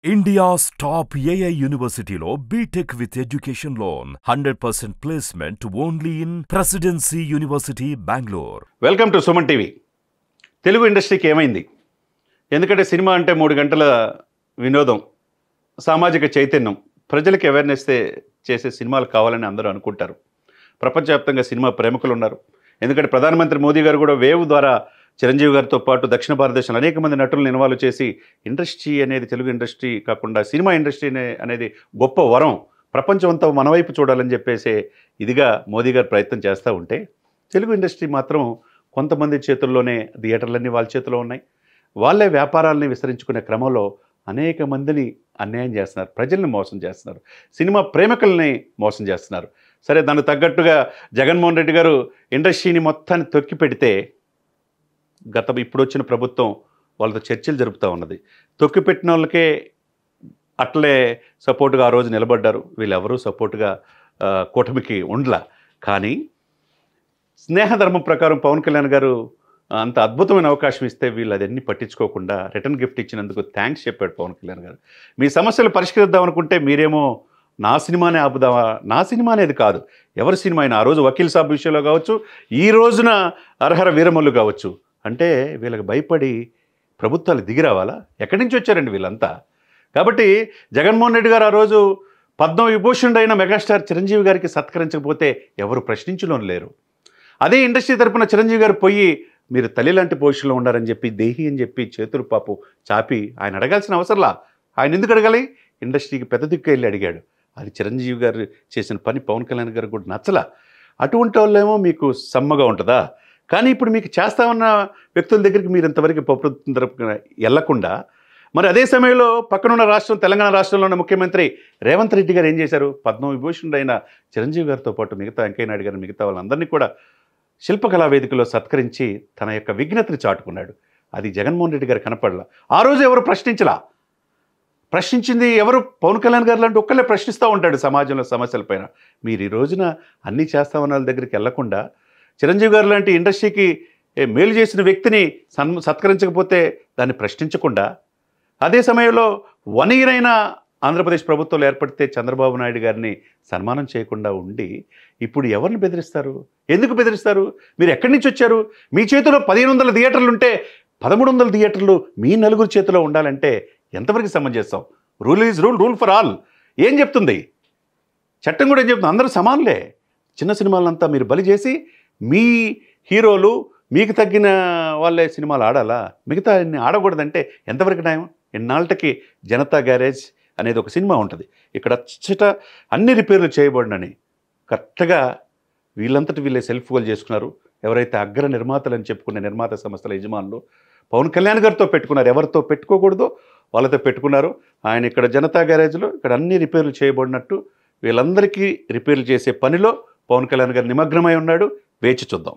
India's top AI university లో BTech with education loan, 100% placement only in Presidency University, Bangalore. Welcome to Suman TV. Telugu ఇండస్ట్రీకి ఏమైంది? ఎందుకంటే cinema అంటే 3 గంటల వినోదం, సామాజిక చైతన్యం, ప్రజలకు అవేర్నెస్ చేసే సినిమాలు కావాలని అందరూ అనుకుంటారు. ప్రపంచవ్యాప్తంగా సినిమా ప్రేమికులు ఉన్నారు. ఎందుకంటే ప్రధానమంత్రి మోదీ గారు కూడా వేవ్ ద్వారా చిరంజీవి గారితో పాటు దక్షిణ భారతదేశంలో అనేక మంది నటులను ఇన్వాల్వ్ చేసి ఇండస్ట్రీ అనేది, తెలుగు ఇండస్ట్రీ కాకుండా సినిమా ఇండస్ట్రీ అనేది గొప్ప వరం, ప్రపంచం అంతా మన వైపు చూడాలని చెప్పేసి ఇదిగా మోదీ గారు ప్రయత్నం చేస్తూ ఉంటే, తెలుగు ఇండస్ట్రీ మాత్రం కొంతమంది చేతుల్లోనే థియేటర్లన్నీ వాళ్ళ చేతిలో ఉన్నాయి. వాళ్ళే వ్యాపారాలని విస్తరించుకునే క్రమంలో అనేక మందిని అన్యాయం చేస్తున్నారు, ప్రజల్ని మోసం చేస్తున్నారు, సినిమా ప్రేమికుల్ని మోసం చేస్తున్నారు. సరే, దానికి తగ్గట్టుగా జగన్మోహన్ రెడ్డి గారు ఇండస్ట్రీని మొత్తాన్ని తొక్కి పెడితే ఇప్పుడు వచ్చిన ప్రభుత్వం వాళ్ళతో చర్చలు జరుపుతూ ఉన్నది. తొక్కిపెట్టిన వాళ్ళకే అట్లే సపోర్టుగా ఆ రోజు నిలబడ్డారు. వీళ్ళెవరూ సపోర్టుగా కూటమికి ఉండలా. కానీ స్నేహధర్మం ప్రకారం పవన్ కళ్యాణ్ గారు అంత అద్భుతమైన అవకాశం ఇస్తే వీళ్ళు అదన్నీ పట్టించుకోకుండా రిటర్న్ గిఫ్ట్ ఇచ్చినందుకు థ్యాంక్స్ చెప్పాడు పవన్ కళ్యాణ్ గారు. మీ సమస్యలు పరిష్కరిద్దాం అనుకుంటే మీరేమో నా సినిమానే ఆపుదామా? నా సినిమా అనేది కాదు, ఎవరి సినిమా అయినా. ఆ రోజు వకీల్ సాబ్ విషయంలో కావచ్చు, ఈ రోజున అర్హర వీరమల్లు కావచ్చు. అంటే వీళ్ళకి భయపడి ప్రభుత్వాలు దిగిరావాలా? ఎక్కడి నుంచి వచ్చారండి వీళ్ళంతా? కాబట్టి జగన్మోహన్ రెడ్డి గారు ఆ రోజు పద్మవిభూషణుడు అయిన మెగాస్టార్ చిరంజీవి గారికి సత్కరించకపోతే ఎవరు ప్రశ్నించడం లేరు. అదే ఇండస్ట్రీ తరపున చిరంజీవి గారు పోయి మీరు తల్లి లాంటి పొజిషన్లో ఉన్నారని చెప్పి, దేహి అని చెప్పి చేతులు పాపు చాపి ఆయన అడగాల్సిన అవసరంలా. ఆయన ఎందుకు అడగాలి? ఇండస్ట్రీకి పెద్ద దిక్కు వెళ్ళి అడిగాడు. అది చిరంజీవి గారు చేసిన పని పవన్ కళ్యాణ్ గారు కూడా నచ్చలా. అటువంటి వాళ్ళేమో మీకు సమ్మగా ఉంటుందా? కానీ ఇప్పుడు మీకు చేస్తా ఉన్న వ్యక్తుల దగ్గరికి మీరు ఇంతవరకు ప్రభుత్వం తరపున వెళ్లకుండా, మరి అదే సమయంలో పక్కనున్న రాష్ట్రం తెలంగాణ రాష్ట్రంలో ఉన్న ముఖ్యమంత్రి రేవంత్ రెడ్డి గారు ఏం చేశారు? పద్మవిభూషణుడు అయిన చిరంజీవి గారితో పాటు మిగతా వెంకయ్య నాయుడు గారు, మిగతా వాళ్ళందరినీ కూడా శిల్పకళా వేదికలో సత్కరించి తన యొక్క విఘ్నతని చాటుకున్నాడు. అది జగన్మోహన్ రెడ్డి గారు కనపడలా. ఆ రోజు ఎవరు ప్రశ్నించలా. ప్రశ్నించింది ఎవరు? పవన్ కళ్యాణ్ గారు లాంటి ఒక్కళ్ళే ప్రశ్నిస్తూ ఉంటాడు సమాజంలో సమస్యలపైన. మీరు ఈ రోజున అన్నీ చేస్తామన్న వాళ్ళ దగ్గరికి వెళ్లకుండా, చిరంజీవి గారు లాంటి ఇండస్ట్రీకి మేలు చేసిన వ్యక్తిని సత్కరించకపోతే దాన్ని ప్రశ్నించకుండా, అదే సమయంలో 1 year అయినా ఆంధ్రప్రదేశ్ ప్రభుత్వంలో ఏర్పడితే చంద్రబాబు నాయుడు గారిని సన్మానం చేయకుండా ఉండి ఇప్పుడు ఎవరిని బెదిరిస్తారు? ఎందుకు బెదిరిస్తారు? మీరు ఎక్కడి నుంచి వచ్చారు? మీ చేతిలో 1500 థియేటర్లు ఉంటే 1300 థియేటర్లు మీ నలుగురు చేతిలో ఉండాలంటే ఎంతవరకు సమంజసం? Rule is rule, rule for all. ఏం చెప్తుంది చట్టం? కూడా ఏం చెప్తుంది? అందరూ సమానులే. చిన్న సినిమాలంతా మీరు బలి చేసి మీ హీరోలు, మీకు తగ్గిన వాళ్ళే సినిమాలు ఆడాలా? మిగతా అన్ని ఆడకూడదంటే ఎంతవరకు న్యాయం? ఎన్నాళ్ళకి జనతా గ్యారేజ్ అనేది ఒక సినిమా ఉంటుంది. ఇక్కడ అచ్చట అన్ని రిపేర్లు చేయబడినని కరెక్ట్గా వీళ్ళంతటి వీళ్ళే సెల్ఫ్ గోల్ చేసుకున్నారు. ఎవరైతే అగ్ర నిర్మాతలని చెప్పుకునే నిర్మాత సంస్థల యజమానులు పవన్ కళ్యాణ్ గారితో పెట్టుకున్నారు. ఎవరితో పెట్టుకోకూడదో వాళ్ళతో పెట్టుకున్నారు. ఆయన ఇక్కడ జనతా గ్యారేజ్లో ఇక్కడ అన్ని రిపేర్లు చేయబడినట్టు వీళ్ళందరికీ రిపేర్లు చేసే పనిలో పవన్ కళ్యాణ్ గారు నిమగ్నమై ఉన్నాడు. వేచి చూద్దాం.